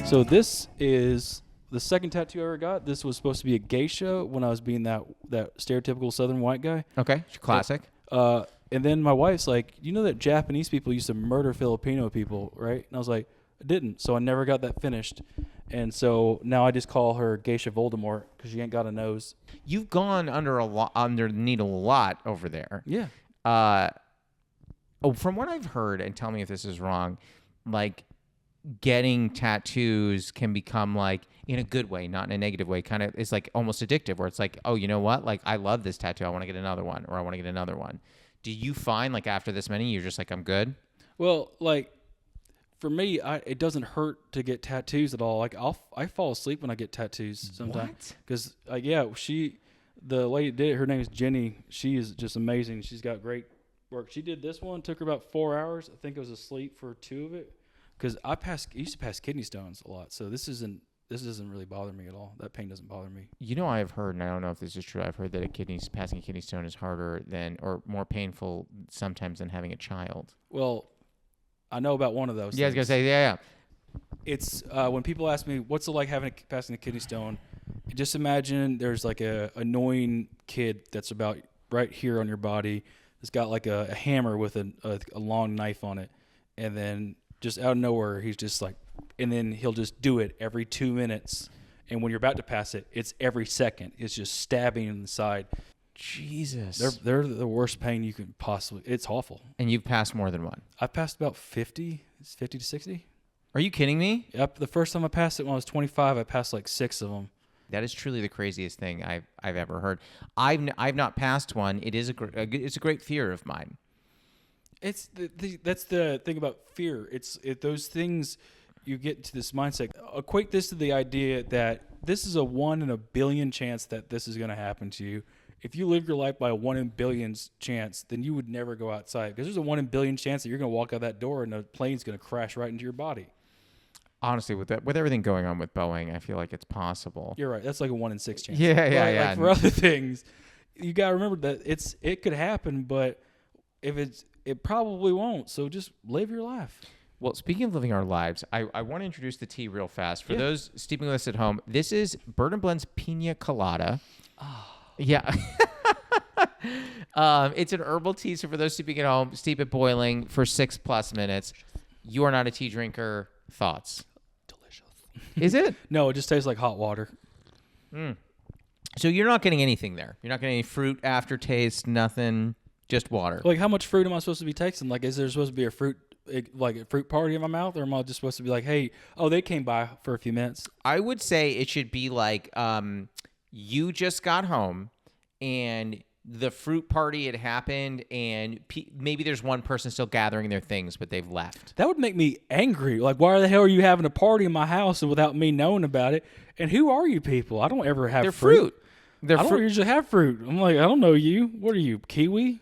So this is the second tattoo I ever got. This was supposed to be a geisha when I was being that stereotypical Southern white guy. Okay, classic. And then my wife's like, you know that Japanese people used to murder Filipino people, right? And I was like, I didn't. So I never got that finished. And so now I just call her Geisha Voldemort because she ain't got a nose. You've gone under the needle a lot over there. Yeah. From what I've heard, and tell me if this is wrong, like getting tattoos can become like, in a good way, not in a negative way, kind of it's like almost addictive where it's like, oh, you know what? Like I love this tattoo. I want to get another one, or I want to get another one. Do you find like after this many, you're just like, I'm good? Well, like for me, it doesn't hurt to get tattoos at all. Like I fall asleep when I get tattoos sometimes. Because the lady that did it, her name is Jenny. She is just amazing. She's got great work. She did this one. Took her about 4 hours. I think I was asleep for 2 of it. Because I used to pass kidney stones a lot. So this doesn't really bother me at all. That pain doesn't bother me. You know, I've heard, and I don't know if this is true, I've heard that passing a kidney stone is harder or more painful sometimes than having a child. Well, I know about one of those. Yeah, I was going to say, yeah. It's when people ask me, what's it like passing a kidney stone? Just imagine there's like a annoying kid that's about right here on your body. It's got like a hammer with a long knife on it. And then just out of nowhere, he's just like, and then he'll just do it every 2 minutes. And when you're about to pass it, it's every second. It's just stabbing in the side. Jesus. They're the worst pain you can possibly. It's awful. And you've passed more than one? I've passed about 50. It's 50 to 60. Are you kidding me? Yep. The first time I passed it when I was 25, I passed like 6 of them. That is truly the craziest thing I've ever heard. I've not passed one. It's a great fear of mine. It's that's the thing about fear. It's those things you get into this mindset. Equate this to the idea that this is a 1 in a billion chance that this is going to happen to you. If you live your life by a 1 in billions chance, then you would never go outside because there's a 1 in billion chance that you're going to walk out that door and the plane's going to crash right into your body. Honestly, with everything going on with Boeing, I feel like it's possible. You're right. That's like a 1 in 6 chance. Yeah. Like for other things, you got to remember that it could happen, but it probably won't. So just live your life. Well, speaking of living our lives, I want to introduce the tea real fast. For those steeping us at home, this is Bird and Blend's Piña Colada. Oh. Yeah. It's an herbal tea, so for those steeping at home, steep it boiling for 6+ minutes. You are not a tea drinker. Thoughts? Delicious. Is it? No, it just tastes like hot water. So you're not getting anything there? You're not getting any fruit aftertaste, nothing, just water? Like, how much fruit am I supposed to be tasting? Like, is there supposed to be a fruit party in my mouth, or am I just supposed to be like, hey, they came by for a few minutes? I would say it should be like you just got home and the fruit party had happened and maybe there's one person still gathering their things, but they've left. That would make me angry. Like, why the hell are you having a party in my house and without me knowing about it? And who are you people? I don't ever have fruit. I don't usually have fruit. I'm like, I don't know you. What are you, kiwi?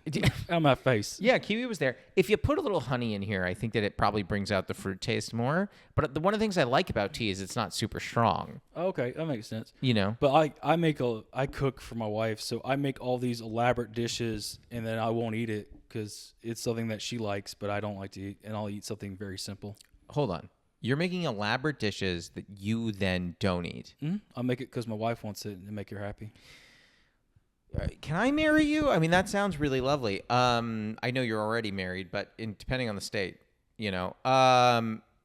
On my face. Yeah, kiwi was there. If you put a little honey in here, I think that it probably brings out the fruit taste more. But one of the things I like about tea is it's not super strong. Okay, that makes sense. You know? But I cook for my wife, so I make all these elaborate dishes, and then I won't eat it because it's something that she likes, but I don't like to eat, and I'll eat something very simple. Hold on. You're making elaborate dishes that you then don't eat. Mm-hmm. I'll make it because my wife wants it and make her happy. Can I marry you? I mean, that sounds really lovely. I know you're already married, but depending on the state, you know.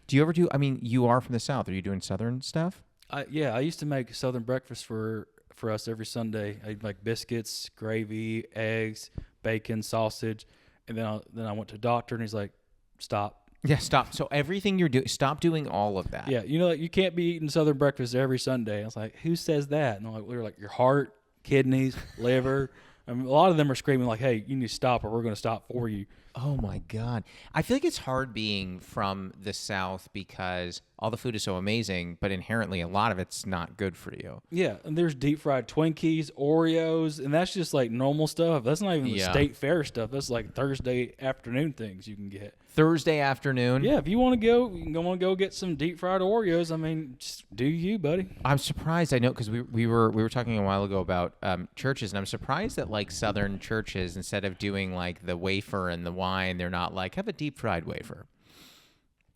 Do you ever do? I mean, you are from the South. Are you doing Southern stuff? Yeah, I used to make Southern breakfast for us every Sunday. I'd make biscuits, gravy, eggs, bacon, sausage, and then I went to the doctor, and he's like, "Stop." Yeah, stop. So everything you're doing, stop doing all of that. Yeah, like, you can't be eating Southern breakfast every Sunday. I was like, who says that? And we were like, your heart, kidneys, liver. I mean, a lot of them are screaming like, hey, you need to stop or we're going to stop for you. Oh, my God. I feel like it's hard being from the South because all the food is so amazing, but inherently a lot of it's not good for you. Yeah, and there's deep-fried Twinkies, Oreos, and that's just like normal stuff. That's not even the state fair stuff. That's like Thursday afternoon things you can get. Thursday afternoon? Yeah, if you want to go get some deep-fried Oreos, I mean, just do you, buddy. I'm surprised. I know because we were talking a while ago about churches, and I'm surprised that like Southern churches, instead of doing like the wafer and the wine, they're not like, have a deep-fried wafer.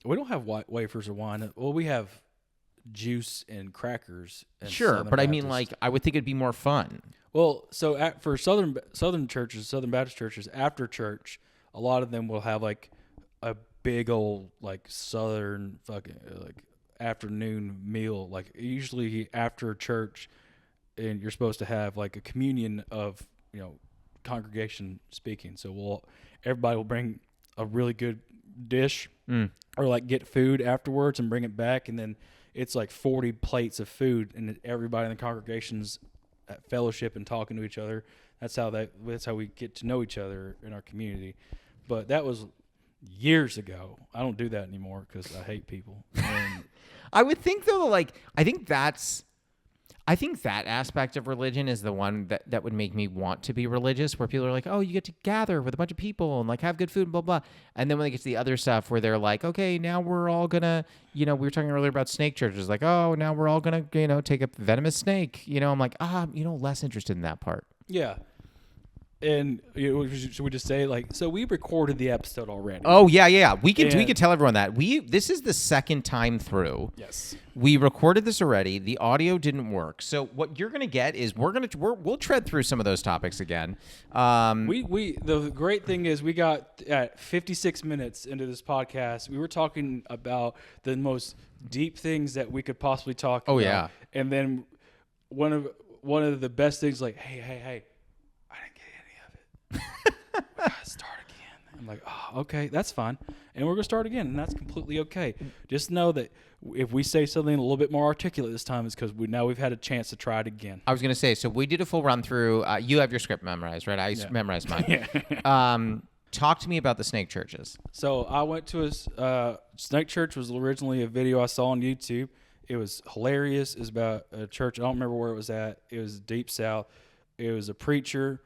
We don't have wafers or wine. Well, we have juice and crackers. And Sure, Southern but I mean, Baptist. like, I would think it'd be more fun. Well, so for Southern churches, Southern Baptist churches, after church, a lot of them will have like a big old like Southern fucking like afternoon meal, like usually after church, and you're supposed to have like a communion of congregation speaking. So everybody will bring a really good dish or like get food afterwards and bring it back, and then it's like 40 plates of food, and everybody in the congregation's at fellowship and talking to each other. That's how we get to know each other in our community. But that was years ago. I don't do that anymore because I hate people. And I would think though, like, I think that aspect of religion is the one that would make me want to be religious, where people are like, oh, you get to gather with a bunch of people and like have good food and blah, blah. And then when they get to the other stuff where they're like, okay, now we're all gonna, we were talking earlier about snake churches, like, oh, now we're all gonna, take a venomous snake. I'm like, less interested in that part. yeah. And should we just say so we recorded the episode already. Oh yeah. We can tell everyone that this is the second time through. Yes. We recorded this already. The audio didn't work. So what you're gonna get is we'll tread through some of those topics again. The great thing is we got at 56 minutes into this podcast, we were talking about the most deep things that we could possibly talk about. Oh yeah. And then one of the best things, like, hey. Start again. I'm like, oh, okay, that's fine. And we're going to start again, and that's completely okay. Just know that if we say something a little bit more articulate this time, it's because we've had a chance to try it again. I was going to say, so we did a full run through. You have your script memorized, right? I memorized mine. Yeah. Talk to me about the snake churches. So I went to a snake church. Was originally a video I saw on YouTube. It was hilarious. It was about a church. I don't remember where it was at. It was deep south. It was a preacher,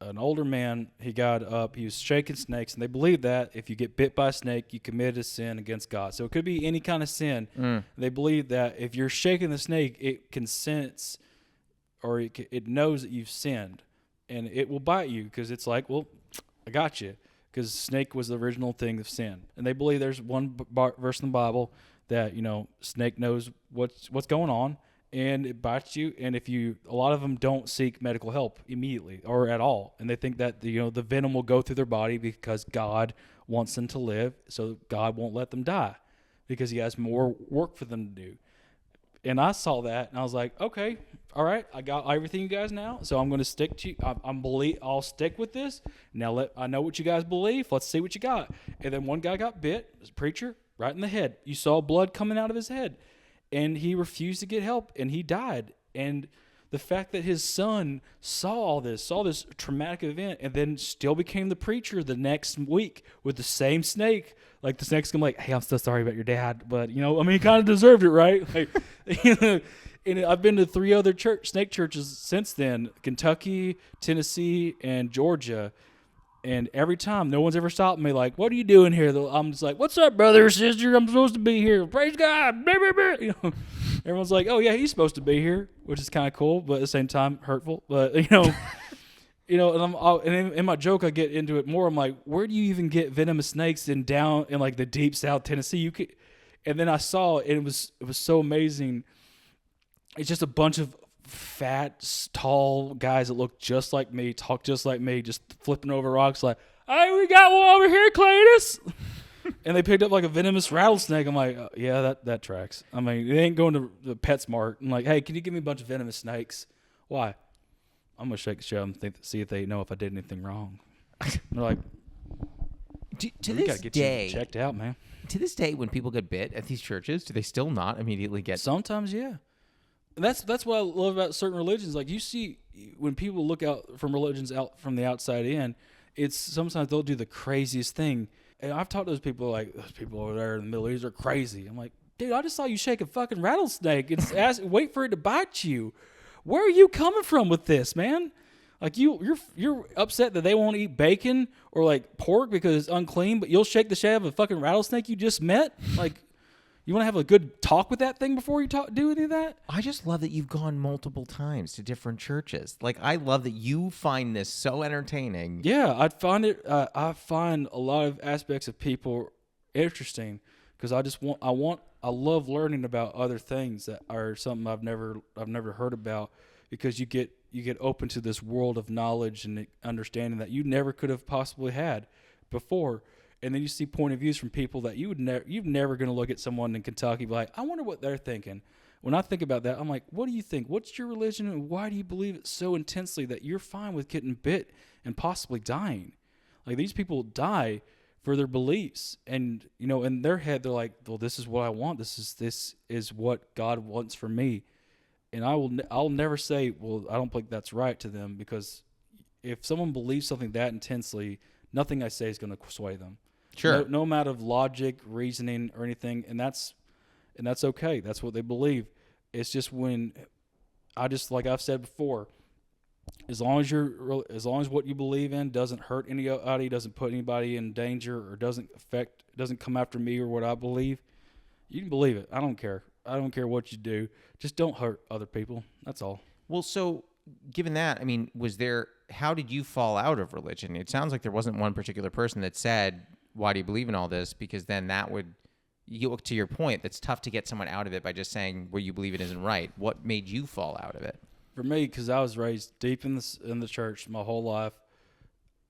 an older man. He got up, he was shaking snakes, and they believe that if you get bit by a snake, you committed a sin against God. So it could be any kind of sin. They believe that if you're shaking the snake, it can sense, or it knows that you've sinned, and it will bite you because it's like, well, I got you, because snake was the original thing of sin. And they believe there's one verse in the Bible that snake knows what's going on, and it bites you. And a lot of them don't seek medical help immediately or at all, and they think that the venom will go through their body because God wants them to live, so God won't let them die because He has more work for them to do. And I saw that, and I was like, okay, all right, I got everything you guys now, so I'm going to stick to you. I'll stick with this. Now I know what you guys believe. Let's see what you got. And then one guy got bit, a preacher, right in the head. You saw blood coming out of his head. And he refused to get help, and he died. And the fact that his son saw this traumatic event, and then still became the preacher the next week with the same snake. Like, the snake's gonna be like, hey, I'm so sorry about your dad, but he kind of deserved it, right? Like, and I've been to 3 other snake churches since then: Kentucky, Tennessee, and Georgia. And every time, no one's ever stopped me like, what are you doing here? I'm just like, what's up, brother or sister? I'm supposed to be here. Praise God. Everyone's like, oh, yeah, he's supposed to be here, which is kind of cool, but at the same time, hurtful. But, and in my joke, I get into it more. I'm like, where do you even get venomous snakes down in like the deep South Tennessee? And then I saw it, and it was so amazing. It's just a bunch of fat, tall guys that look just like me, talk just like me, just flipping over rocks like, hey, we got one over here, Cletus. And they picked up like a venomous rattlesnake. I'm like, yeah, that tracks. I mean, they ain't going to the PetSmart and like, hey, can you give me a bunch of venomous snakes? Why? I'm going to shake the show and see if they know if I did anything wrong. They're like, to this day, checked out, man. To this day, when people get bit at these churches, do they still not immediately get? Sometimes, yeah. That's what I love about certain religions. Like, you see, when people look out from religions out from the outside in, it's sometimes they'll do the craziest thing. And I've talked to those people over there in the Middle East are crazy. I'm like, dude, I just saw you shake a fucking rattlesnake. Wait for it to bite you. Where are you coming from with this, man? Like, you're upset that they won't eat bacon or like pork because it's unclean, but you'll shake the shit out of a fucking rattlesnake you just met? Like, you want to have a good talk with that thing before you do any of that? I just love that you've gone multiple times to different churches. Like, I love that you find this so entertaining. Yeah, I find a lot of aspects of people interesting because I love learning about other things that are something I've never heard about, because you get open to this world of knowledge and understanding that you never could have possibly had before. And then you see point of views from people that you've never going to look at someone in Kentucky and be like, I wonder what they're thinking. When I think about that, I'm like, what do you think? What's your religion, and why do you believe it so intensely that you're fine with getting bit and possibly dying? Like, these people die for their beliefs, and in their head they're like, well, this is what I want. This is what God wants for me. And I'll never say, well, I don't think that's right to them, because if someone believes something that intensely, nothing I say is going to sway them. Sure. No amount of logic, reasoning, or anything, and that's okay. That's what they believe. It's just like I've said before, as long as what you believe in doesn't hurt anybody, doesn't put anybody in danger, or doesn't come after me or what I believe, you can believe it. I don't care. I don't care what you do. Just don't hurt other people. That's all. Well, so given that, I mean, how did you fall out of religion? It sounds like there wasn't one particular person that said, why do you believe in all this? Because then to your point, that's tough to get someone out of it by just saying what you believe in isn't right. What made you fall out of it? For me, because I was raised deep in the church my whole life.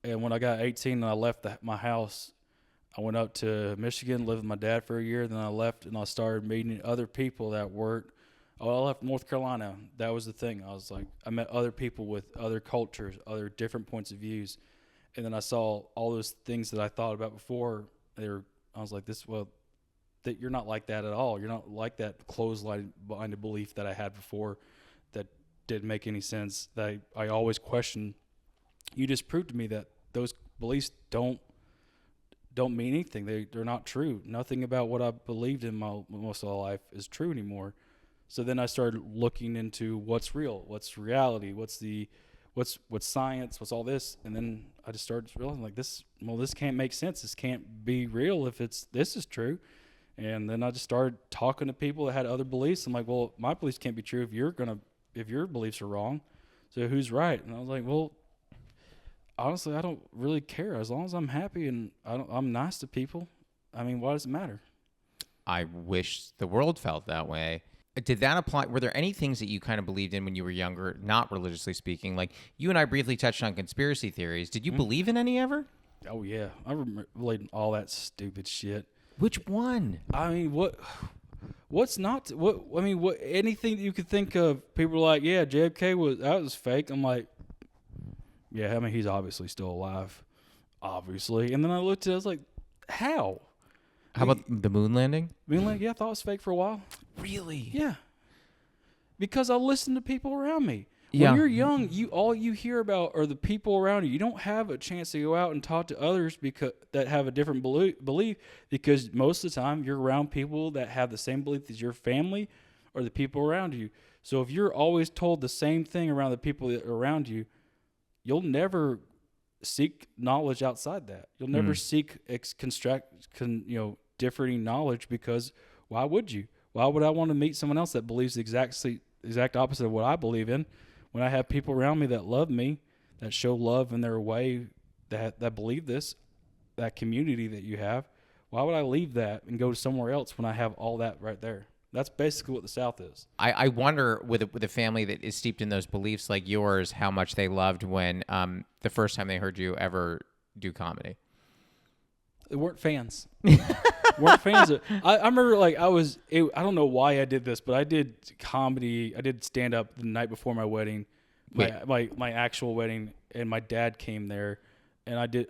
And when I got 18 and I left my house, I went up to Michigan, lived with my dad for a year. Then I left and I started meeting other people that weren't. I left North Carolina. That was the thing. I met other people with other cultures, other different points of views. And then I saw all those things that I thought about before. I was like, that you're not like that at all. You're not like that closed-minded belief that I had before that didn't make any sense, that I always questioned. You just proved to me that those beliefs don't mean anything. They're not true. Nothing about what I believed in most of my life is true anymore. So then I started looking into what's real, what's reality, what's science, what's all this, and then I just started realizing like this can't make sense. This can't be real if this is true. And then I just started talking to people that had other beliefs. I'm like, well, my beliefs can't be true if your beliefs are wrong. So who's right? And I was like, well, honestly, I don't really care. As long as I'm happy and I'm nice to people, I mean, why does it matter? I wish the world felt that way. Did that apply? Were there any things that you kind of believed in when you were younger, not religiously speaking? Like, you and I briefly touched on conspiracy theories. Did you believe in any ever? Oh, yeah. I remember believing all that stupid shit. Which one? I mean, anything that you could think of, people were like, yeah, JFK was fake. I'm like, yeah, I mean, he's obviously still alive, obviously. And then I looked at it, I was like, how? How about the moon landing? Moon landing, yeah, I thought it was fake for a while. Really? Yeah. Because I listened to people around me. Yeah. When you're young, all you hear about are the people around you. You don't have a chance to go out and talk to others that have a different belief, because most of the time you're around people that have the same belief as your family or the people around you. So if you're always told the same thing around the people that are around you, you'll never seek knowledge outside that. You'll never seek differing knowledge, because why would you? Why would I want to meet someone else that believes the exact opposite of what I believe in, when I have people around me that love me, that show love in their way, that believe this, that community that you have? Why would I leave that and go somewhere else when I have all that right there? That's basically what the South is. I wonder with a family that is steeped in those beliefs like yours, how much they loved when the first time they heard you ever do comedy. They weren't fans. Weren't fans of, I remember, like, I don't know why I did this, but I did comedy. I did stand up the night before my wedding, my actual wedding, and my dad came there, and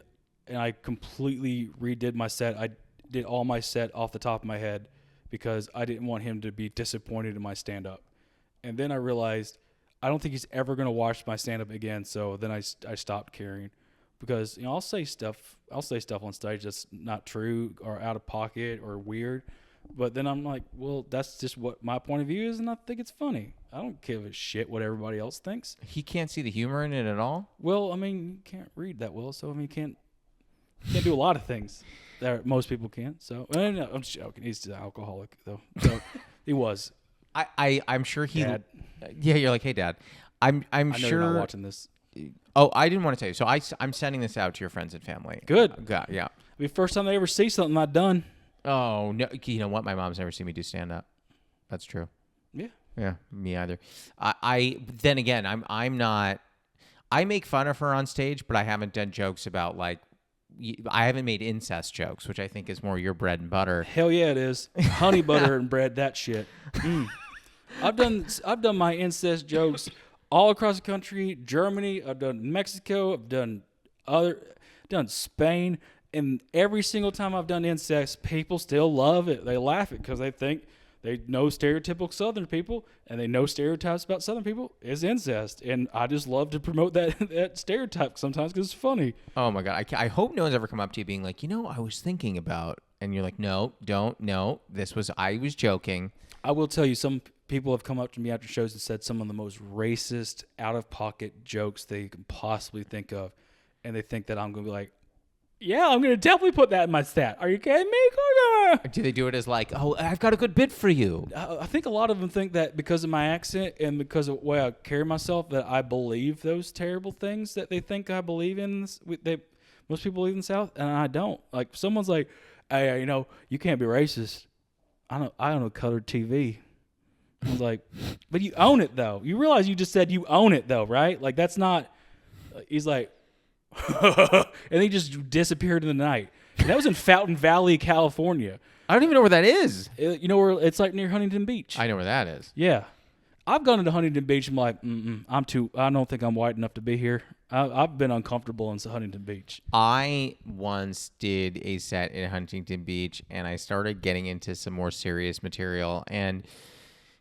I completely redid my set. I did all my set off the top of my head, because I didn't want him to be disappointed in my stand up. And then I realized I don't think he's ever going to watch my stand up again. So then I stopped caring, because I'll say stuff on stage that's not true or out of pocket or weird, but then I'm like, well, that's just what my point of view is, and I think it's funny. I don't give a shit what everybody else thinks. He can't see the humor in it at all? Well, I mean, you can't read that well, so I mean, you can't do a lot of things that most people can't. So no, I'm just joking. He's an alcoholic, though. So he was. I'm sure he. Dad. Yeah, you're like, hey, Dad. I'm I know sure. you're not watching this. Oh, I didn't want to tell you. So I'm sending this out to your friends and family. Good. Yeah. It'll be the first time they ever see something I've done. Oh no! You know what? My mom's never seen me do stand up. That's true. Yeah. Yeah, me either. I then again, I'm not. I make fun of her on stage, but I haven't done jokes about like. I haven't made incest jokes, which I think is more your bread and butter. Hell yeah, it is. Honey butter and bread, that shit. I've done my incest jokes all across the country. Germany. I've done Mexico. I've done Spain. And every single time I've done incest, people still love it. They laugh it because they think they know stereotypical Southern people and they know stereotypes about Southern people is incest. And I just love to promote that stereotype sometimes because it's funny. Oh my God. I hope no one's ever come up to you being like, I was thinking about, and you're like, no, don't, no, I was joking. I will tell you, some people have come up to me after shows and said some of the most racist, out-of-pocket jokes they can possibly think of. And they think that I'm going to be like, yeah, I'm going to definitely put that in my stat. Are you kidding me? Do they do it as like, oh, I've got a good bit for you? I think a lot of them think that because of my accent and because of the way I carry myself that I believe those terrible things that they think I believe in. Most people believe in the South, and I don't. Like, someone's like, hey, you can't be racist. I don't know colored TV. I was like, but you own it, though. You realize you just said you own it, though, right? Like, that's not – he's like – and he just disappeared in the night. And that was in Fountain Valley, California. I don't even know where that is. You know where it's like near Huntington Beach. I know where that is. Yeah, I've gone into Huntington Beach. I'm like, I don't think I'm white enough to be here. I've been uncomfortable in Huntington Beach. I once did a set in Huntington Beach, and I started getting into some more serious material, and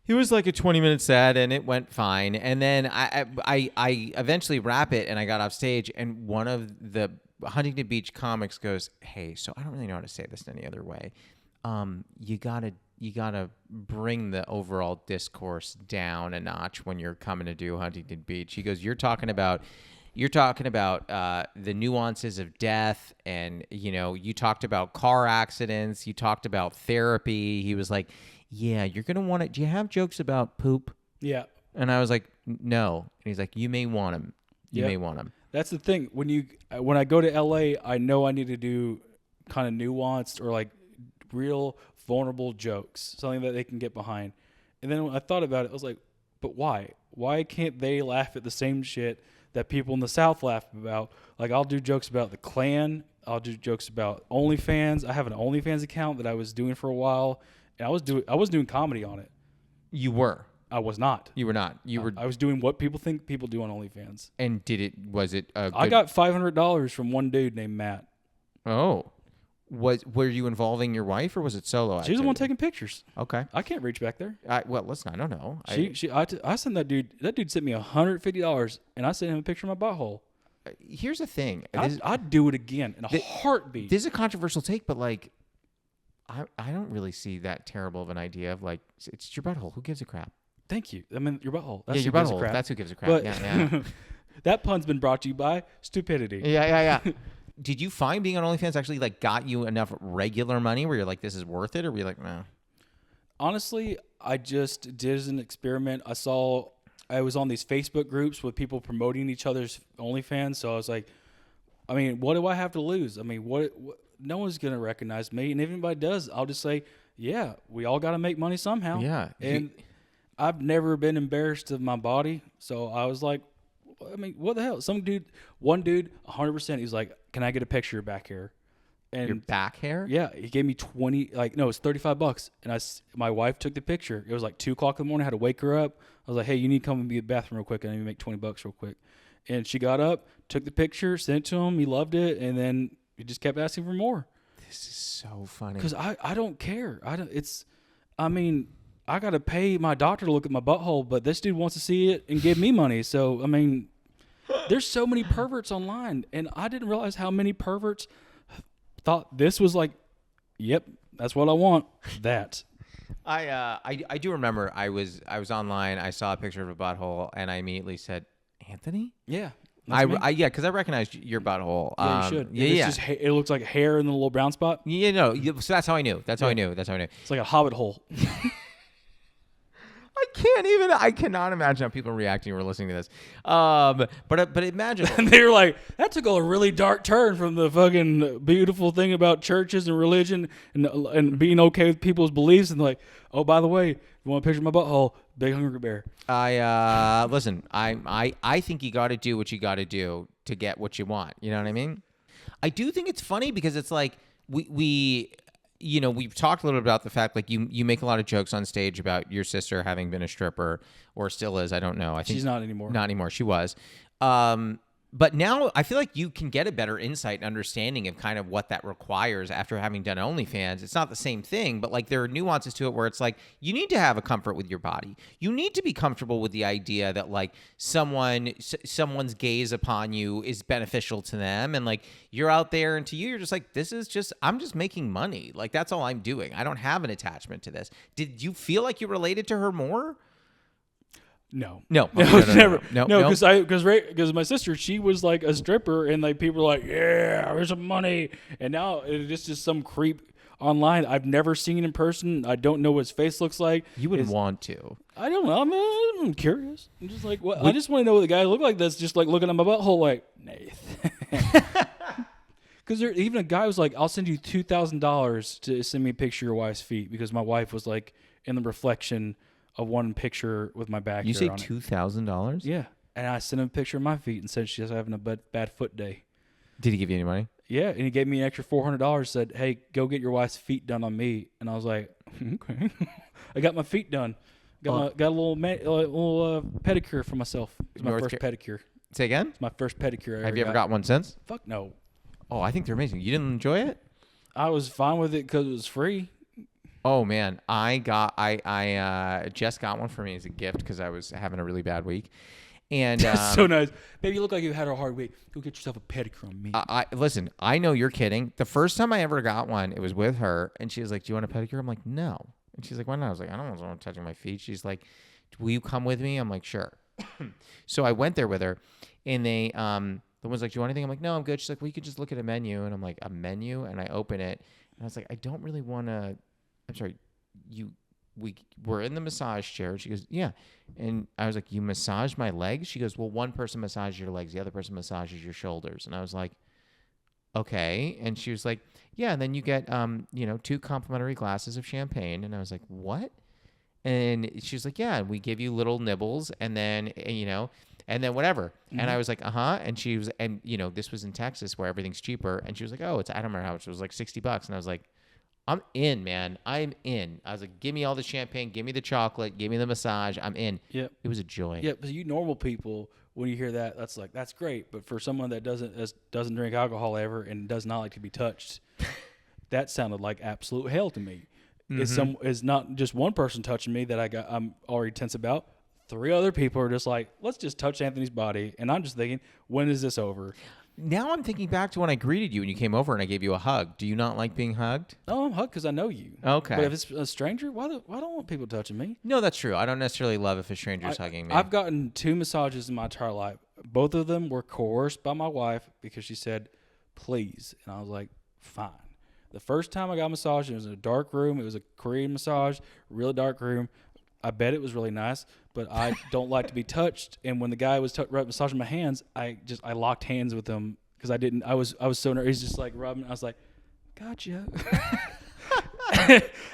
it was like a 20-minute set, and it went fine. And then I eventually wrap it, and I got off stage, and one of the Huntington Beach comics goes, "Hey, so I don't really know how to say this any other way. You gotta bring the overall discourse down a notch when you're coming to do Huntington Beach." He goes, "You're talking about the nuances of death, and you talked about car accidents, you talked about therapy." He was like, "Yeah, you're going to want it. Do you have jokes about poop?" Yeah. And I was like, "No." And he's like, "You may want them. You may want them." That's the thing. When I go to LA, I know I need to do kind of nuanced or like real vulnerable jokes, something that they can get behind. And then when I thought about it, I was like, but why? Why can't they laugh at the same shit that people in the South laugh about? Like, I'll do jokes about the Klan. I'll do jokes about OnlyFans. I have an OnlyFans account that I was doing for a while. And I was doing comedy on it. You were. I was not. You were not. You were. I was doing what people think people do on OnlyFans. And was it a good... I got $500 from one dude named Matt. Oh. Were you involving your wife, or was it solo? She's the one taking pictures. Okay. I can't reach back there. Well, listen, I don't know. I sent that dude. That dude sent me $150, and I sent him a picture of my butthole. Here's the thing. I'd do it again in a heartbeat. This is a controversial take, but like, I don't really see that terrible of an idea of like, it's your butthole. Who gives a crap? Thank you. I mean, your butthole. That's your butthole. That's who gives a crap. But, yeah. That pun's been brought to you by stupidity. Yeah. Did you find being on OnlyFans actually like got you enough regular money where you're like, this is worth it? Or were you like, no? Honestly, I just did as an experiment. I was on these Facebook groups with people promoting each other's OnlyFans. So I was like, I mean, what do I have to lose? I mean, what no one's going to recognize me. And if anybody does, I'll just say, yeah, we all got to make money somehow. Yeah. And I've never been embarrassed of my body. So I was like, I mean, what the hell? One dude, 100%, he's like, can I get a picture back here? And your back hair? Yeah. He gave me it's $35. And my wife took the picture. It was like 2:00 in the morning. I had to wake her up. I was like, hey, you need to come and be in the bathroom real quick. I need to make $20 real quick. And she got up, took the picture, sent it to him. He loved it. And then he just kept asking for more. This is so funny. Because I don't care. I got to pay my doctor to look at my butthole, but this dude wants to see it and give me money. So, I mean, there's so many perverts online, and I didn't realize how many perverts thought this was like, yep, that's what I want. That. I do remember I was online. I saw a picture of a butthole, and I immediately said, Anthony? Yeah. Because I recognized your butthole. Yeah, you should. Yeah. It looks like hair in the little brown spot. Yeah, no. So that's how I knew. That's how I knew. It's like a hobbit hole. I I cannot imagine how people are reacting or listening to this. But imagine. And they were like, that took a really dark turn from the fucking beautiful thing about churches and religion and being okay with people's beliefs. And like, oh, by the way, you want a picture of my butthole? Big hungry bear. Listen, I think you got to do what you got to do to get what you want. You know what I mean? I do think it's funny because it's like we've talked a little bit about the fact like you make a lot of jokes on stage about your sister having been a stripper or still is. I don't know. I think she's not anymore. Not anymore. She was. But now I feel like you can get a better insight and understanding of kind of what that requires after having done OnlyFans. It's not the same thing, but like there are nuances to it where it's like you need to have a comfort with your body. You need to be comfortable with the idea that like someone's gaze upon you is beneficial to them, and like you're out there and to you you're just like I'm just making money. Like that's all I'm doing. I don't have an attachment to this. Did you feel like you related to her more? No, never. No, because my sister, she was like a stripper, and like people were like, yeah, here's some money, and now it's just some creep online I've never seen in person. I don't know what his face looks like. You wouldn't want to. I don't know. I'm curious. I'm just like, what? I just want to know what the guy look like. That's just like looking at my butthole, like Nathan. Because even a guy was like, I'll send you $2,000 to send me a picture of your wife's feet, because my wife was like in the reflection of one picture with my back. You say $2,000? Yeah. And I sent him a picture of my feet and said she's having a bad foot day. Did he give you any money? Yeah. And he gave me an extra $400, said, hey, go get your wife's feet done on me. And I was like, okay. I got my feet done. Got a little pedicure for myself. It's my first pedicure. Say again? It's my first pedicure. Have you ever got one since? Fuck no. Oh, I think they're amazing. You didn't enjoy it? I was fine with it because it was free. Oh man, I just got one for me as a gift because I was having a really bad week, and so nice, baby. You look like you had a hard week. Go get yourself a pedicure on me. Listen, I know you're kidding. The first time I ever got one, it was with her, and she was like, "Do you want a pedicure?" I'm like, "No," and she's like, "Why not?" I was like, "I don't want someone touching my feet." She's like, "Will you come with me?" I'm like, "Sure." So I went there with her, and the one's like, "Do you want anything?" I'm like, "No, I'm good." She's like, "Well, you could just look at a menu," and I'm like, "A menu?" And I open it, and I was like, "I don't really want to." I'm sorry, we were in the massage chair. She goes, yeah. And I was like, you massage my legs? She goes, well, one person massages your legs. The other person massages your shoulders. And I was like, okay. And she was like, yeah. And then you get, 2 complimentary glasses of champagne. And I was like, what? And she was like, yeah, we give you little nibbles and then whatever. Mm-hmm. And I was like, uh-huh. And she was, and this was in Texas where everything's cheaper. And she was like, oh, I don't remember how much. It was like $60. And I was like, I'm in, man. I'm in. I was like, give me all the champagne, give me the chocolate, give me the massage. I'm in. Yep. It was a joy. Yeah, but you normal people, when you hear that, that's great. But for someone that doesn't drink alcohol ever and does not like to be touched, that sounded like absolute hell to me. Mm-hmm. It's not just one person touching me that I'm already tense about. 3 other people are just like, let's just touch Anthony's body. And I'm just thinking, when is this over? Now I'm thinking back to when I greeted you and you came over and I gave you a hug. Do you not like being hugged? No, I'm hugged because I know you. Okay. But if it's a stranger, why don't I want people touching me? No, that's true. I don't necessarily love if a stranger's hugging me. I've gotten 2 massages in my entire life. Both of them were coerced by my wife because she said, please. And I was like, fine. The first time I got a massage, it was in a dark room. It was a Korean massage, really dark room. I bet it was really nice, but I don't like to be touched. And when the guy was massaging my hands, I locked hands with him because I was so nervous. He's just like rubbing. I was like, gotcha.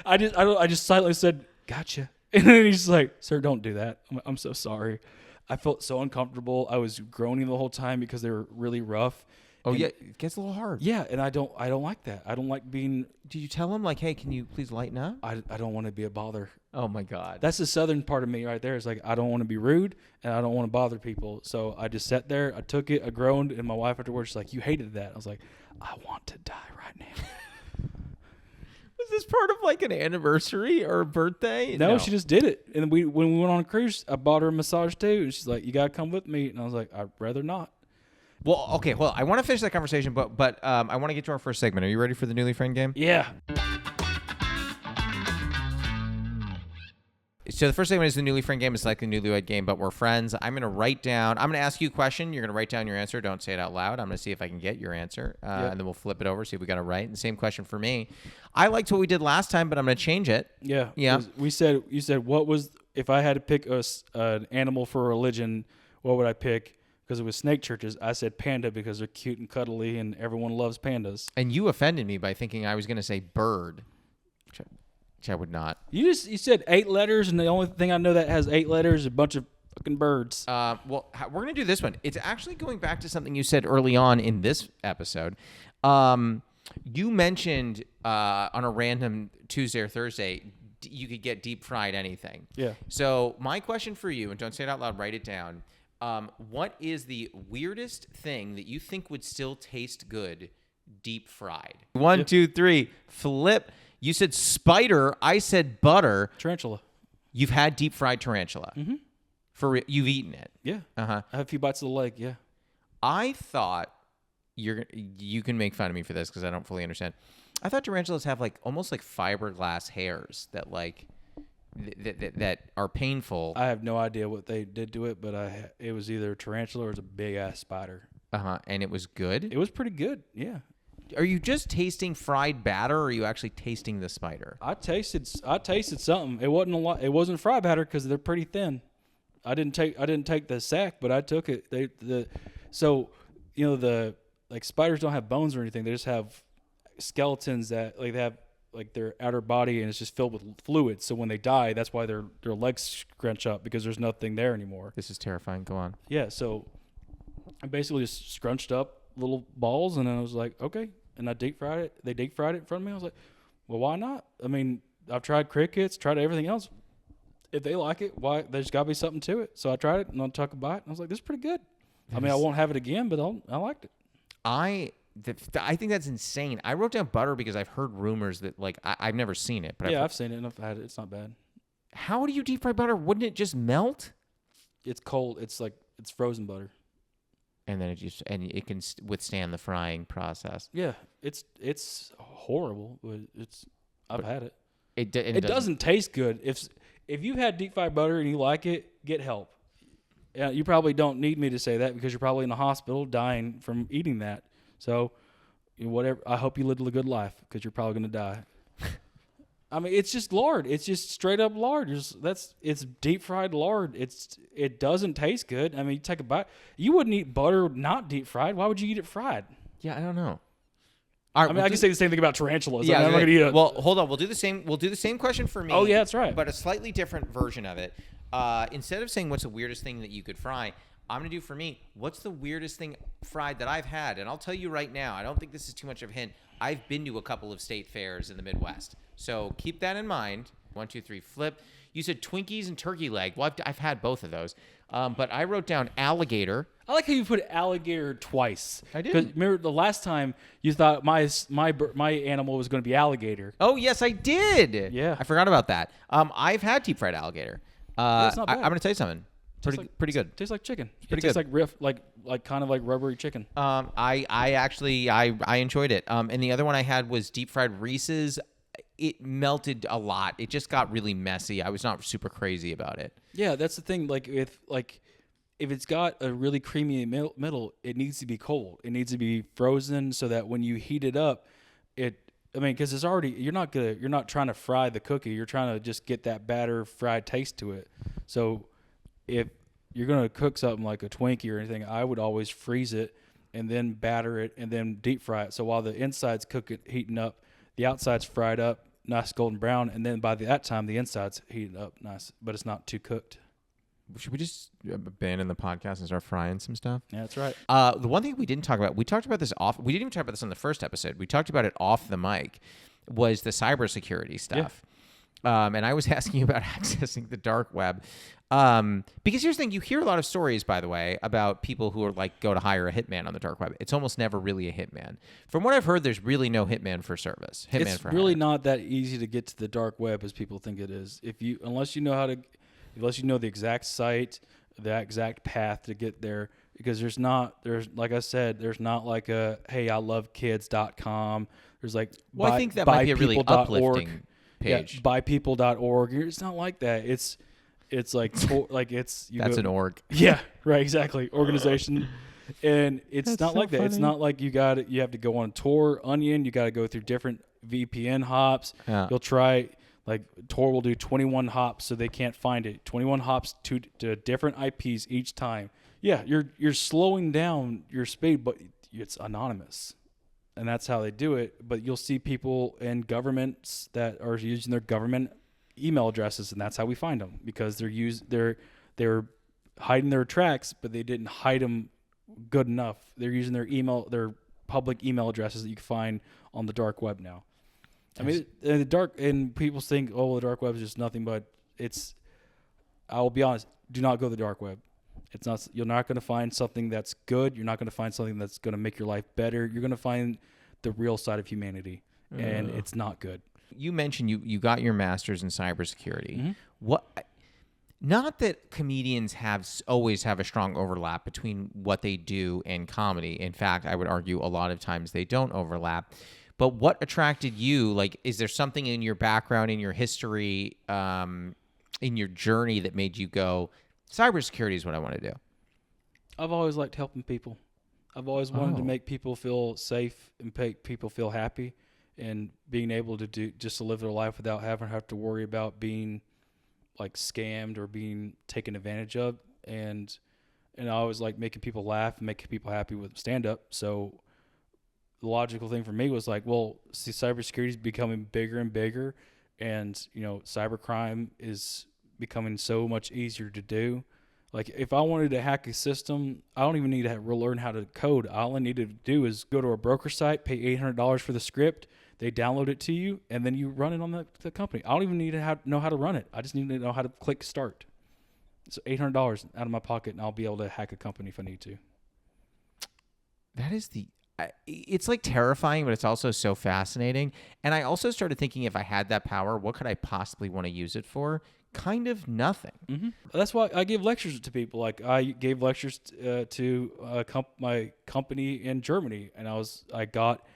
I just silently said, gotcha. And then he's like, sir, don't do that. I'm so sorry. I felt so uncomfortable. I was groaning the whole time because they were really rough. Oh, yeah, it gets a little hard. Yeah, and I don't like that. I don't like being... Do you tell him, like, hey, can you please lighten up? I don't want to be a bother. Oh, my God. That's the southern part of me right there. It's like, I don't want to be rude, and I don't want to bother people. So I just sat there, I took it, I groaned, and my wife afterwards was like, you hated that. I was like, I want to die right now. Was this part of, like, an anniversary or a birthday? No, she just did it. And when we went on a cruise, I bought her a massage, too. And she's like, you got to come with me. And I was like, I'd rather not. Well, okay. Well, I want to finish that conversation, but I want to get to our first segment. Are you ready for the Newly Friend game? Yeah. So the first segment is the Newly Friend game. It's like the Newlywed game, but we're friends. I'm going to ask you a question. You're going to write down your answer. Don't say it out loud. I'm going to see if I can get your answer, and then we'll flip it over, see if we got it right. And the same question for me. I liked what we did last time, but I'm going to change it. Yeah. Yeah. You said, what was if I had to pick an animal for a religion, what would I pick? Because it was snake churches. I said panda because they're cute and cuddly, and everyone loves pandas. And you offended me by thinking I was going to say bird, which I would not. You said 8 letters, and the only thing I know that has 8 letters is a bunch of fucking birds. Well, we're going to do this one. It's actually going back to something you said early on in this episode. You mentioned on a random Tuesday or Thursday, you could get deep fried anything. Yeah. So my question for you, and don't say it out loud, write it down. What is the weirdest thing that you think would still taste good deep fried? 1, 2, 3, flip. You said spider. I said butter. Tarantula. You've had deep fried tarantula. Mm-hmm. You've eaten it. Yeah. Uh-huh. I have a few bites of the leg. Yeah. I thought you can make fun of me for this because I don't fully understand. I thought tarantulas have like almost like fiberglass hairs that like that are painful. I have no idea what they did to it, but it was either a tarantula or it was a big ass spider. And it was good. It was pretty good. Yeah. Are you just tasting fried batter, or are you actually tasting the spider? I tasted something. It wasn't a lot. It wasn't fried batter because they're pretty thin. I didn't take the sack, but I took it. So like spiders don't have bones or anything. They just have skeletons that like they have like their outer body, and it's just filled with fluid. So when they die, that's why their legs scrunch up, because there's nothing there anymore. This is terrifying. Go on. Yeah. So I basically just scrunched up little balls, and then I was like, okay. And I deep fried it. They deep fried it in front of me. I was like, well, why not? I mean, I've tried crickets, tried everything else. If they like it, why? There's got to be something to it. So I tried it, and I took a bite, and I was like, this is pretty good. I mean, I won't have it again, but I liked it. I think that's insane. I wrote down butter because I've heard rumors that like I've never seen it, but I've seen it and I've had it. It's not bad. How do you deep fry butter? Wouldn't it just melt? It's cold. It's frozen butter. And then it can withstand the frying process. Yeah, it's horrible, but I've had it. It doesn't taste good. If you've had deep fried butter and you like it, get help. Yeah, you probably don't need me to say that because you're probably in the hospital dying from eating that. So, whatever. I hope you live a good life because you're probably going to die. I mean, it's just lard. It's just straight up lard. It's deep fried lard. It doesn't taste good. I mean, you take a bite. You wouldn't eat butter not deep fried. Why would you eat it fried? Yeah, I don't know. All right, I mean, I can say the same thing about tarantulas. Yeah, I'm not going to eat it. Well, hold on. We'll do the same question for me. Oh yeah, that's right. But a slightly different version of it. Instead of saying what's the weirdest thing that you could fry, I'm going to do for me, what's the weirdest thing fried that I've had? And I'll tell you right now, I don't think this is too much of a hint. I've been to a couple of state fairs in the Midwest. So keep that in mind. 1, 2, 3, flip. You said Twinkies and turkey leg. Well, I've had both of those. But I wrote down alligator. I like how you put alligator twice. I did. Because remember the last time you thought my animal was going to be alligator. Oh, yes, I did. Yeah. I forgot about that. I've had deep fried alligator. It's not bad. I'm going to tell you something. Pretty good. Tastes like chicken. Pretty tastes good. like kind of like rubbery chicken. I actually enjoyed it. And the other one I had was deep fried Reese's. It melted a lot. It just got really messy. I was not super crazy about it. Yeah, that's the thing. If it's got a really creamy middle, it needs to be cold. It needs to be frozen so that when you heat it up, because it's already you're not trying to fry the cookie. You're trying to just get that batter fried taste to it. So if you're going to cook something like a Twinkie or anything, I would always freeze it and then batter it and then deep fry it. So while the inside's heating up, the outside's fried up, nice golden brown, and then by that time the inside's heating up nice, but it's not too cooked. Should we just abandon the podcast and start frying some stuff? Yeah, that's right. The one thing we didn't talk about, we talked about this off. We didn't even talk about this on the first episode. We talked about it off the mic. Was the cybersecurity stuff. Yeah. And I was asking you about accessing the dark web. Because here's the thing, you hear a lot of stories, by the way, about people who are go to hire a hitman on the dark web. It's almost never really a hitman. From what I've heard, there's really no hitman for service. It's really not that easy to get to the dark web as people think it is. Unless you know the exact site, the exact path to get there, because there's like I said, there's not like a heyIlovekids.com. There's I think that might be a really uplifting page. Yeah, buypeople.org. It's not like that. It's like that's an org. Yeah, right, exactly. Organization. And it's That's not so like that. funny. It's not like you have to go on Tor, Onion, you got to go through different VPN hops. Yeah. You'll try Like Tor will do 21 hops so they can't find it. 21 hops to different IPs each time. Yeah, you're slowing down your speed, but it's anonymous. And that's how they do it. But you'll see people in governments that are using their government email addresses, and that's how we find them, because they're hiding their tracks, but they didn't hide them good enough. They're using their public email addresses that you can find on the dark web now. I mean, and people think, oh, the dark web is just nothing, but I will be honest, do not go to the dark web. It's not. You're not going to find something that's good. You're not going to find something that's going to make your life better. You're going to find the real side of humanity, and it's not good. You mentioned you got your master's in cybersecurity. Mm-hmm. What? Not that comedians always have a strong overlap between what they do and comedy. In fact, I would argue a lot of times they don't overlap. But what attracted you? Like, is there something in your background, in your history, in your journey that made you go, cybersecurity is what I want to do? I've always liked helping people. I've always wanted to make people feel safe and make people feel happy, and being able to to live their life without having to have to worry about being like scammed or being taken advantage of. And I always like making people laugh and making people happy with stand-up. So the logical thing for me was like, well, see, cybersecurity is becoming bigger and bigger, and cybercrime is becoming so much easier to do. Like, if I wanted to hack a system, I don't even need to learn how to code. All I need to do is go to a broker site, pay $800 for the script, they download it to you, and then you run it on the company. I don't even need to know how to run it. I just need to know how to click start. So $800 out of my pocket, and I'll be able to hack a company if I need to. That is it's like terrifying, but it's also so fascinating. And I also started thinking, if I had that power, what could I possibly want to use it for? Kind of nothing. Mm-hmm. That's why I give lectures to people. Like, I gave lectures to my company in Germany, and I got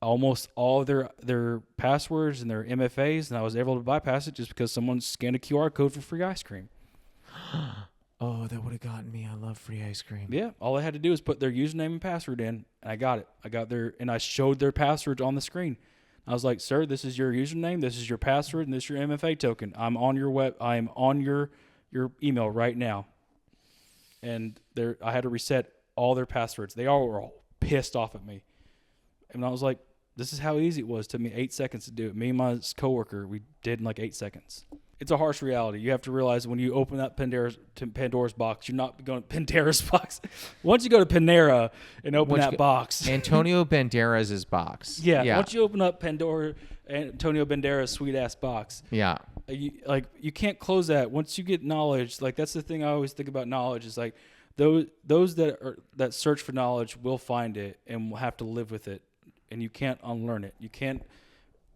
almost all of their passwords and their MFAs, and I was able to bypass it just because someone scanned a QR code for free ice cream. Oh, that would have gotten me. I love free ice cream. Yeah, all I had to do was put their username and password in, and I got it. And I showed their passwords on the screen. I was like, "Sir, this is your username, this is your password, and this is your MFA token. I'm on your I am on your email right now." And I had to reset all their passwords. They all were all pissed off at me, and I was like, "This is how easy it was. It took me 8 seconds to do it. Me and my coworker, we did in like 8 seconds." It's a harsh reality. You have to realize when you open that Pandora's box, you're not going to Pandora's box. Once you go to Panera and open that box. Antonio Banderas' box. Yeah. Once you open up Antonio Banderas' sweet-ass box. Yeah. You can't close that. Once you get knowledge, like, that's the thing I always think about knowledge, is like those that search for knowledge will find it and will have to live with it. And you can't unlearn it. You can't.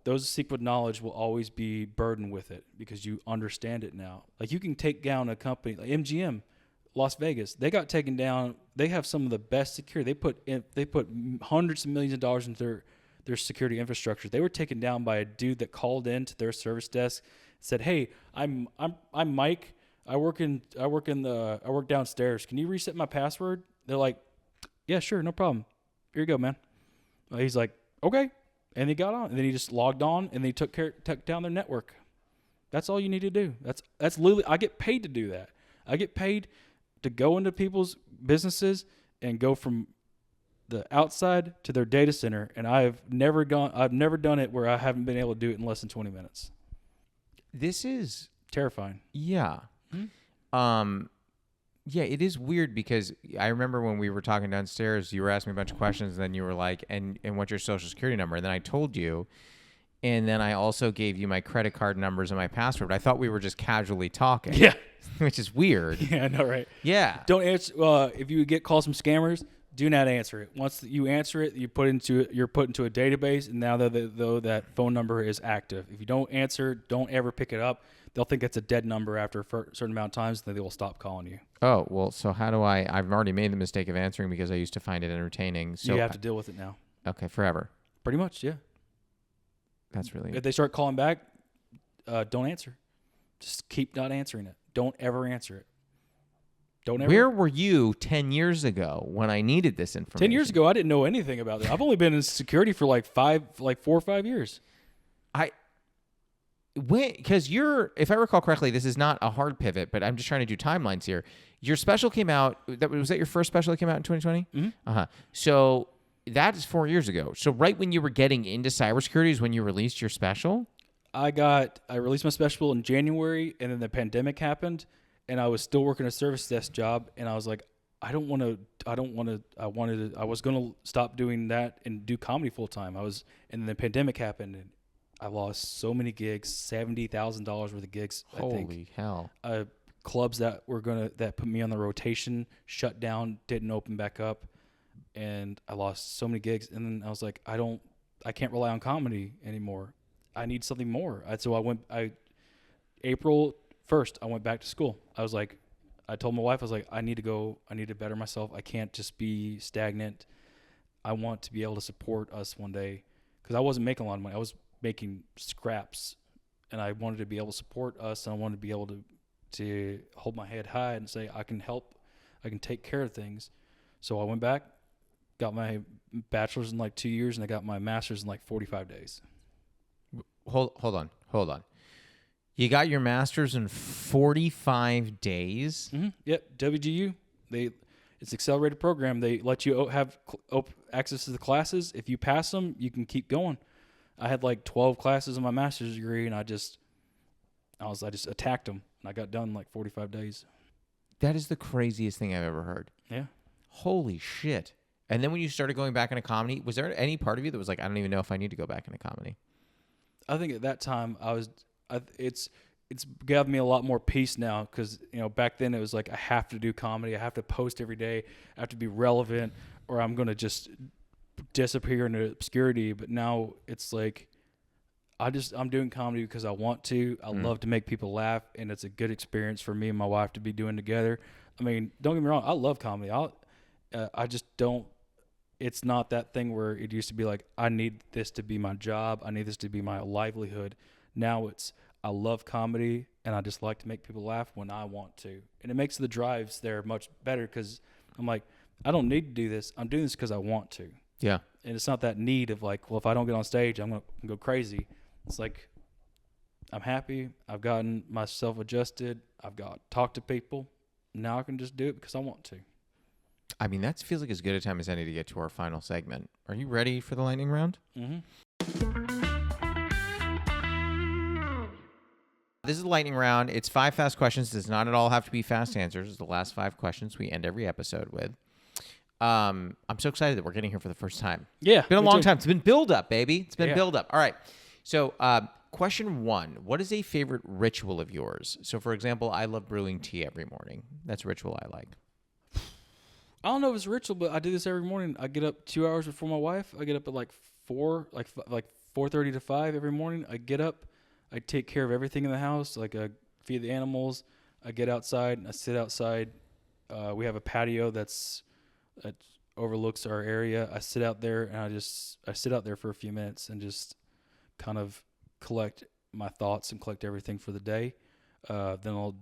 Those who seek with knowledge will always be burdened with it because you understand it now. Like, you can take down a company like MGM, Las Vegas. They got taken down. They have some of the best security. They put hundreds of millions of dollars into their security infrastructure. They were taken down by a dude that called in to their service desk, said, "Hey, I'm Mike. I work downstairs. Can you reset my password?" They're like, "Yeah, sure, no problem. Here you go, man." He's like, "Okay." And he got on, and then he just logged on, and they took down their network. That's all you need to do. That's literally, I get paid to do that. I get paid to go into people's businesses and go from the outside to their data center, and I've never done it where I haven't been able to do it in less than 20 minutes. This is terrifying. Yeah. Mm-hmm. Yeah, it is weird because I remember when we were talking downstairs, you were asking me a bunch of questions, and then you were like, and what's your social security number? And then I told you, and then I also gave you my credit card numbers and my password. I thought we were just casually talking. Yeah. Which is weird. Yeah, I know, right? Yeah. Don't answer. If you get calls from scammers, do not answer it. Once you answer it, you're put into a database, and now though that phone number is active. If you don't answer, don't ever pick it up. They'll think it's a dead number after a certain amount of times, and then they will stop calling you. Oh, well, so how do I've already made the mistake of answering because I used to find it entertaining. So you have to deal with it now. Okay, forever. Pretty much, yeah. That's really... If they start calling back, don't answer. Just keep not answering it. Don't ever answer it. Don't ever. Where were you 10 years ago when I needed this information? 10 years ago, I didn't know anything about it. I've only been in security for like 4 or 5 years. Because if I recall correctly, this is not a hard pivot, but I'm just trying to do timelines here. Your special came out. Was that your first special that came out in 2020? Mm-hmm. So that is 4 years ago. So right when you were getting into cybersecurity is when you released your special? I released my special in January, and then the pandemic happened, and I was still working a service desk job, and I was like, I was going to stop doing that and do comedy full time. And then the pandemic happened, and I lost so many gigs, $70,000 worth of gigs. Holy hell. Clubs that put me on the rotation shut down, didn't open back up, and I lost so many gigs. And then I was like, I can't rely on comedy anymore. I need something more. So April 1st, I went back to school. I told my wife, I need to better myself. I can't just be stagnant. I want to be able to support us one day, because I wasn't making a lot of money. I was making scraps, and I wanted to be able to support us, and I wanted to be able to hold my head high and say, I can help, I can take care of things. So I went back, got my bachelor's in 2 years, and I got my master's in 45 days. Hold on. You got your master's in 45 days? Mm-hmm. Yep, WGU. It's an accelerated program. They let you have access to the classes. If you pass them, you can keep going. I had 12 classes in my master's degree, and I just attacked them, and I got done in 45 days. That is the craziest thing I've ever heard. Yeah. Holy shit. And then when you started going back into comedy, was there any part of you that was like, I don't even know if I need to go back into comedy? I think at that time it's given me a lot more peace now, because back then it was I have to do comedy, I have to post every day, I have to be relevant, or I'm gonna just disappear into obscurity. But now it's I'm doing comedy because I want to. I love to make people laugh, and it's a good experience for me and my wife to be doing together. I mean, don't get me wrong, I love comedy. I just don't. It's not that thing where it used to be I need this to be my job, I need this to be my livelihood. Now I love comedy, and I just like to make people laugh when I want to. And it makes the drives there much better, because I'm I don't need to do this. I'm doing this because I want to. Yeah. And it's not that need of well, if I don't get on stage, I'm going to go crazy. It's I'm happy. I've gotten myself adjusted. I've talked to people. Now I can just do it because I want to. I mean, that feels like as good a time as any to get to our final segment. Are you ready for the lightning round? Mm-hmm. This is the lightning round. It's 5 fast questions. It does not at all have to be fast answers. It's the last 5 questions we end every episode with. I'm so excited that we're getting here for the first time. Yeah. It's been a long time. It's been build up, baby. It's been Yeah. build up. All right. So, question 1. What is a favorite ritual of yours? So, for example, I love brewing tea every morning. That's a ritual I like. I don't know if it's a ritual, but I do this every morning. I get up 2 hours before my wife. I get up at 4, 4:30 to 5 every morning. I get up. I take care of everything in the house. I feed the animals. I get outside and I sit outside. We have a patio that overlooks our area. I sit out there, and I sit out there for a few minutes and just kind of collect my thoughts and collect everything for the day. Then I'll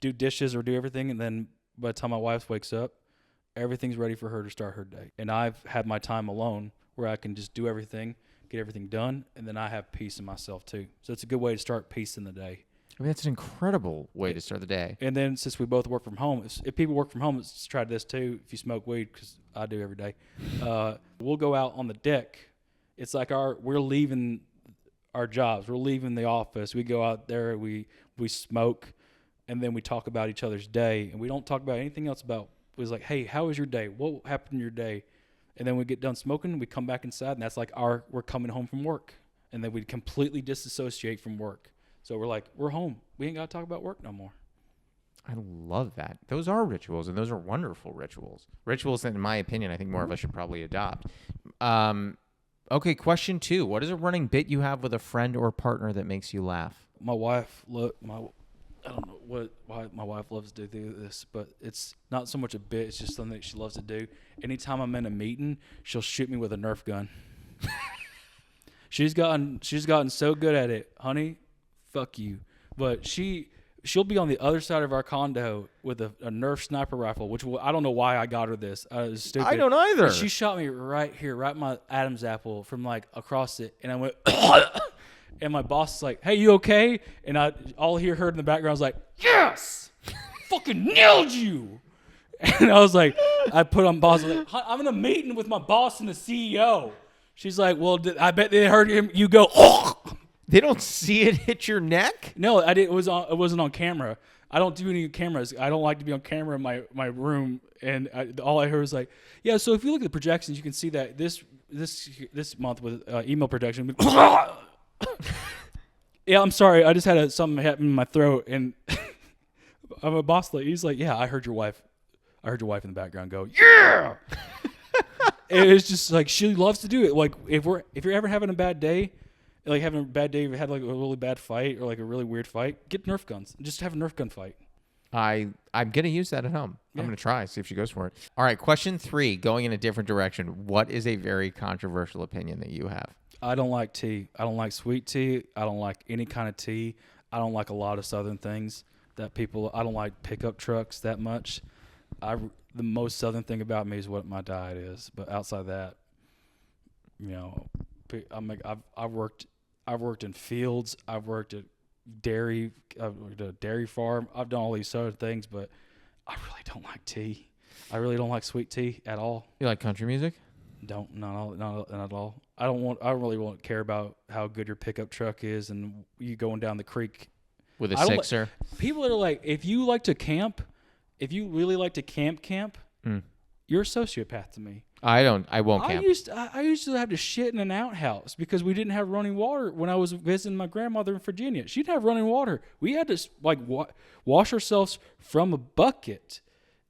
do dishes or do everything, and then by the time my wife wakes up, everything's ready for her to start her day. And I've had my time alone where I can just do everything, get everything done, and then I have peace in myself too. So it's a good way to start peace in the day. I mean, that's an incredible way to start the day. And then since we both work from home, if people work from home, let's try this too. If you smoke weed, because I do every day, we'll go out on the deck. It's we're leaving our jobs. We're leaving the office. We go out there, we smoke, and then we talk about each other's day. And we don't talk about anything else it was hey, how was your day? What happened in your day? And then we get done smoking, we come back inside, and that's we're coming home from work. And then we completely disassociate from work. So we're home. We ain't got to talk about work no more. I love that. Those are rituals, and those are wonderful rituals. Rituals that, in my opinion, I think more of us should probably adopt. Okay, question 2. What is a running bit you have with a friend or partner that makes you laugh? My wife, I don't know why my wife loves to do this, but it's not so much a bit. It's just something that she loves to do. Anytime I'm in a meeting, she'll shoot me with a Nerf gun. She's gotten so good at it, honey. Fuck you. But she'll be on the other side of our condo with a Nerf sniper rifle, which I don't know why I got her this. It was stupid. I don't either. But she shot me right here, right in my Adam's apple from across it, and I went, And my boss is like, "Hey, you okay?" And all he heard in the background was like, "Yes, fucking nailed you." And I was like, I put on boss. I was like, I'm in a meeting with my boss and the CEO. She's like, well, I bet they heard him. You go, oh. They don't see it hit your neck? No, I didn't. It wasn't on camera. I don't do any cameras. I don't like to be on camera in my room. And all I heard was like, yeah. So if you look at the projections, you can see that this month with email projection. Yeah, I'm sorry. I just had something happen in my throat, and I'm a boss. He's like, yeah, I heard your wife in the background go, yeah. And it's just like she loves to do it. Like if you're ever having a bad day, like having a bad day, you've had like a really bad fight or like a really weird fight, get Nerf guns. Just have a Nerf gun fight. I'm gonna use that at home. Yeah. I'm gonna try, see if she goes for it. All right, question 3, going in a different direction. What is a very controversial opinion that you have? I don't like tea. I don't like sweet tea. I don't like any kind of tea. I don't like a lot of Southern things that people. I don't like pickup trucks that much. The most Southern thing about me is what my diet is, but outside of that, you know, I've worked in fields, I've worked at dairy, I've worked at a dairy farm, I've done all these other things, but I really don't like tea. I really don't like sweet tea at all. You like country music? Not at all. I don't really won't care about how good your pickup truck is and you going down the creek with a sixer. People that are like, if you like to camp. If you really like to camp, you're a sociopath to me. I won't camp. I used to have to shit in an outhouse because we didn't have running water when I was visiting my grandmother in Virginia. She didn't have running water. We had to like wash ourselves from a bucket.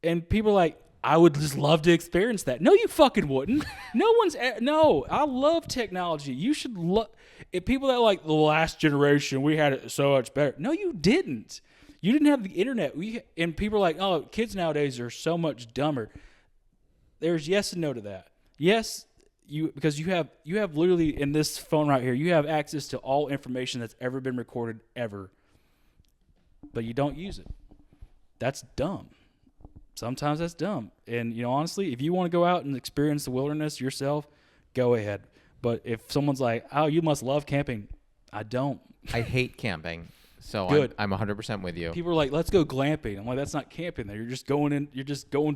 And people are like, I would just love to experience that. No, you fucking wouldn't. No, I love technology. You should love if people that are like the last generation, we had it so much better. No, you didn't. You didn't have the internet. And people are like, oh, kids nowadays are so much dumber. There's yes and no to that. Yes, because you have literally in this phone right here, you have access to all information that's ever been recorded ever. But you don't use it. That's dumb. Sometimes that's dumb. And honestly, if you want to go out and experience the wilderness yourself, go ahead. But if someone's like, oh, you must love camping, I don't. I hate camping. So Good. I'm 100% with you. People are like, let's go glamping. I'm like, that's not camping there. You're just going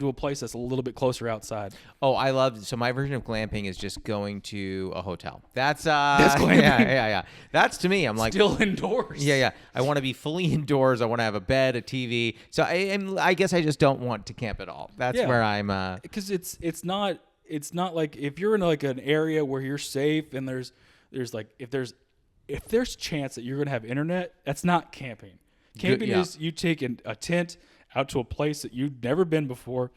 to a place that's a little bit closer outside. Oh, so my version of glamping is just going to a hotel. That's glamping. Yeah. That's to me. I'm like still indoors. Yeah. I want to be fully indoors. I want to have a bed, a TV. So I guess I just don't want to camp at all. That's where I'm because it's not like if you're in like an area where you're safe and there's like if there's chance that you're going to have internet, that's not camping. Camping is you take a tent out to a place that you've never been before.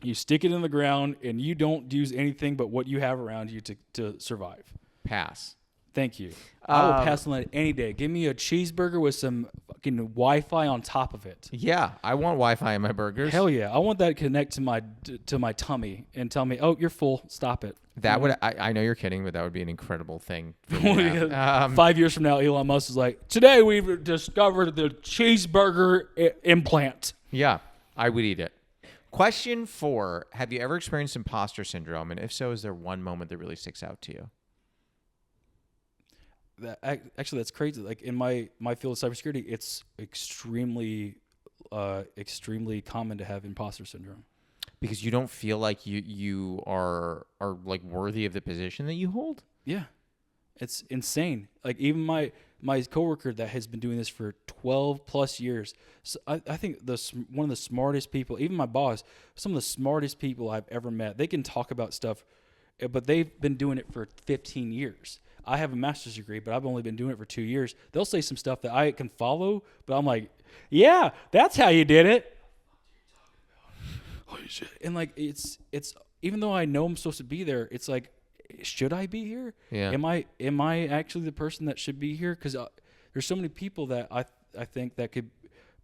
You stick it in the ground, and you don't use anything but what you have around you to survive. Pass. Thank you. I will pass on that any day. Give me a cheeseburger with some fucking Wi-Fi on top of it. Yeah, I want Wi-Fi in my burgers. Hell yeah. I want that to connect to my tummy and tell me, oh, you're full. Stop it. That would I know you're kidding, but that would be an incredible thing. 5 years from now, Elon Musk is like, today we've discovered the cheeseburger implant. Yeah, I would eat it. Question 4, have you ever experienced imposter syndrome? And if so, is there one moment that really sticks out to you? Actually, that's crazy. Like in my field of cybersecurity, it's extremely common to have imposter syndrome. Because you don't feel like you are like worthy of the position that you hold? Yeah. It's insane. Like even my coworker that has been doing this for 12 plus years. So I think one of the smartest people, even my boss, some of the smartest people I've ever met. They can talk about stuff, but they've been doing it for 15 years. I have a master's degree, but I've only been doing it for 2 years. They'll say some stuff that I can follow, but I'm like, yeah, that's how you did it. Holy shit. And like, it's even though I know I'm supposed to be there, it's like, should I be here? Yeah. Am I actually the person that should be here? Because there's so many people that I think that could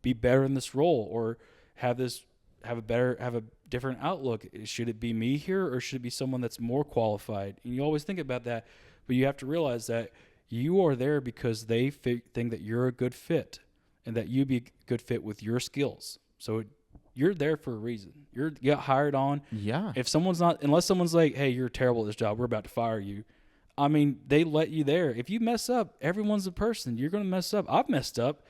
be better in this role or have a different outlook. Should it be me here or should it be someone that's more qualified? And you always think about that, but you have to realize that you are there because they think that you're a good fit and that you be a good fit with your skills. So you're there for a reason. You got hired on. Yeah. Unless someone's like, hey, you're terrible at this job, we're about to fire you. I mean, they let you there. If you mess up, everyone's a person. You're going to mess up. I've messed up.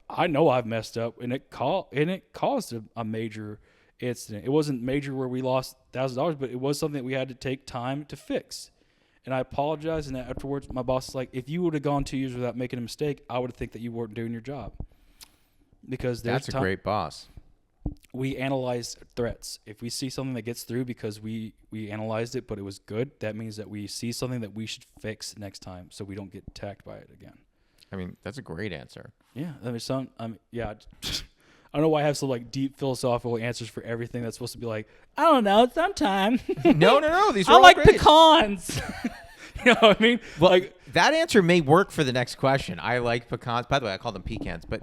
I know I've messed up, and it caused a major incident. It wasn't major where we lost $1,000, but it was something that we had to take time to fix. And I apologized, and afterwards, my boss was like, if you would have gone 2 years without making a mistake, I would have think that you weren't doing your job. Because that's a great boss. We analyze threats. If we see something that gets through because we analyzed it, but it was good, that means that we see something that we should fix next time so we don't get attacked by it again. I mean, that's a great answer. Yeah. I don't know why I have some like deep philosophical answers for everything that's supposed to be like, I don't know, sometime. No. These are I all like great. Pecans. You know what I mean? Well, like that answer may work for the next question. I like pecans. By the way, I call them pecans. But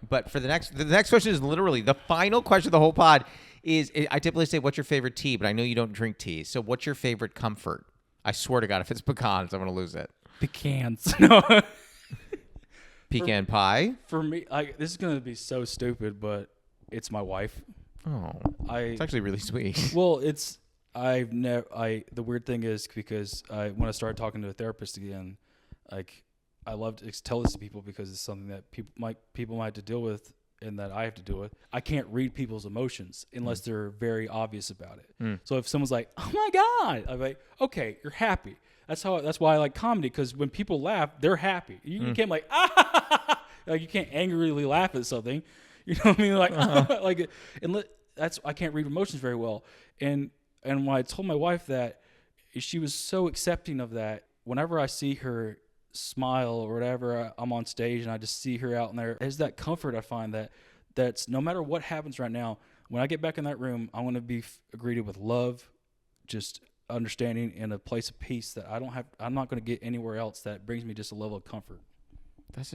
but for the next question is literally the final question of the whole pod. I typically say, "What's your favorite tea?" But I know you don't drink tea. So, what's your favorite comfort? I swear to God, if it's pecans, I'm gonna lose it. Pecans. No. Pecan pie. For me, this is gonna be so stupid, but it's my wife. Oh, it's actually really sweet. Well, the weird thing is because when I started talking to a therapist again, like I love to tell this to people because it's something that people might have to deal with and that I have to deal with. I can't read people's emotions unless they're very obvious about it. So if someone's like, "Oh my God," I'm like, "Okay, you're happy." That's why I like comedy, because when people laugh, they're happy. You can't like like you can't angrily laugh at something. You know what I mean? Like I can't read emotions very well. And when I told my wife that, she was so accepting of that. Whenever I see her smile or whatever, I'm on stage and I just see her out in there. There's that comfort I find that's no matter what happens right now, when I get back in that room, I want to be greeted with love, just understanding, and a place of peace that I'm not going to get anywhere else that brings me just a level of comfort. That's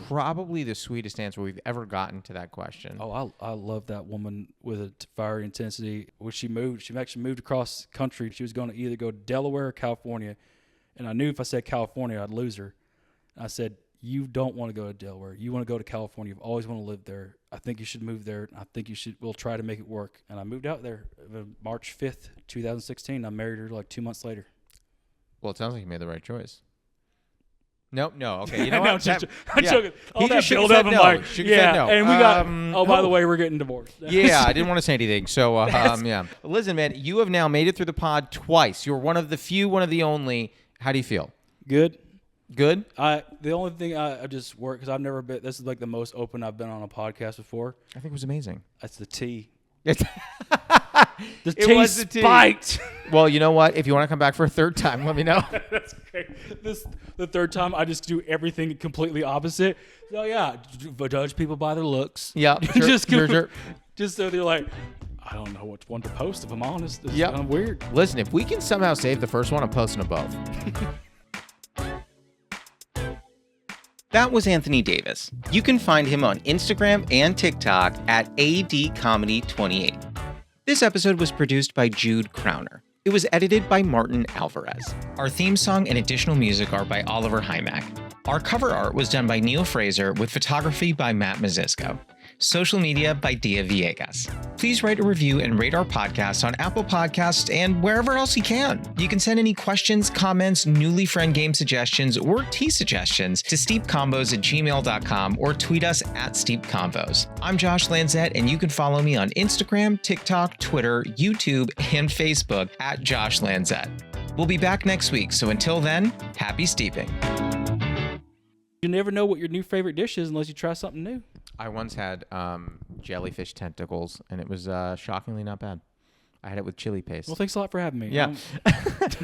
probably the sweetest answer we've ever gotten to that question. Oh, I love that woman with a fiery intensity. When she actually moved across country. She was going to either go to Delaware or California. And I knew if I said California, I'd lose her. And I said, you don't want to go to Delaware. You want to go to California. You've always wanted to live there. I think you should move there. I think we'll try to make it work. And I moved out there March 5th, 2016. I married her like 2 months later. Well, it sounds like you made the right choice. No. Okay, you know what? I'm joking. All that build up, I'm like, yeah. And we got. By the way, we're getting divorced. Yeah, I didn't want to say anything. So, yeah. Listen, man, you have now made it through the pod twice. You're one of the few, one of the only. How do you feel? Good. The only thing I just work because I've never been. This is like the most open I've been on a podcast before. I think it was amazing. That's the tea. The tea spiked. Well, you know what? If you want to come back for a third time, let me know. That's great. The third time, I just do everything completely opposite. So yeah, judge people by their looks. Yeah, sure. Just so they're like, I don't know which one to post. If I'm honest, it's kind of weird. Listen, if we can somehow save the first one, I'm posting them both. That was Anthony Davis. You can find him on Instagram and TikTok at ADComedy28. This episode was produced by Jude Crowner. It was edited by Martin Alvarez. Our theme song and additional music are by Oliver Hymack. Our cover art was done by Neil Fraser with photography by Matt Mazisco. Social media by Dia Villegas. Please write a review and rate our podcast on Apple Podcasts and wherever else you can. You can send any questions, comments, newly friend game suggestions, or tea suggestions to steepcombos@gmail.com or tweet us at steepcombos. I'm Josh Lanzet, and you can follow me on Instagram, TikTok, Twitter, YouTube, and Facebook at Josh Lanzet. We'll be back next week, so until then, happy steeping. You never know what your new favorite dish is unless you try something new. I once had jellyfish tentacles, and it was shockingly not bad. I had it with chili paste. Well, thanks a lot for having me. Yeah.